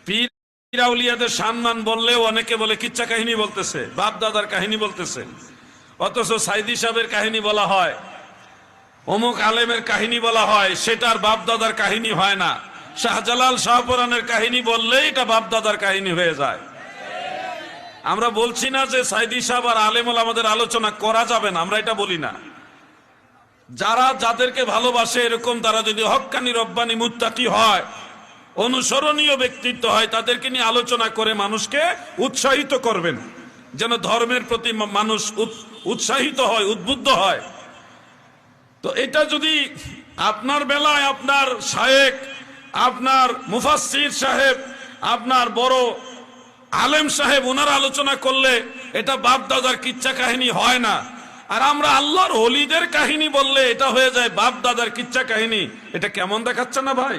পীর আউলিয়াদের সম্মান বললেও অনেকে বলে কিচ্ছা কাহিনী বলতেছে, বাপ দাদার কাহিনী বলতেছে। অথচ সাইদি সাহেবের কাহিনী বলা হয়, অমুক আলেমের কাহিনী বলা হয়, সেটার বাপ দাদার কাহিনী হয় না। শাহজালাল শাহপুরানের কাহিনী বললেই এটা বাপ দাদার কাহিনী হয়ে যায়। আমরা বলছি না যে সাইদি সাহেব আর আলেমুল আমাদের আলোচনা করা যাবে না, আমরা এটা বলি না। যারা যাদেরকে ভালোবাসে এরকম তারা যদি হক্কানি রব্বানি মুত্তাকি হয়, অনুসরণীয় ব্যক্তিত্ব হয়, তাদেরকে নিয়ে আলোচনা করে মানুষকে উৎসাহিত করবেন, যেন ধর্মের প্রতি মানুষ উৎসাহিত হয়, উদ্বুদ্ধ হয়। তো এটা যদি আপনার বেলায় আপনার শায়েখ, আপনার মুফাসসির সাহেব, আপনার বড় আলেম সাহেব ওনারা আলোচনা করলে এটা বাপ দাদার কিচ্ছা কাহিনী হয় না। আর আমরা আল্লাহর ওলিদের কাহিনী বললে এটা হয়ে যায় বাপ দাদার কিচ্ছা কাহিনী। এটা কেমন দেখাচ্ছে না ভাই?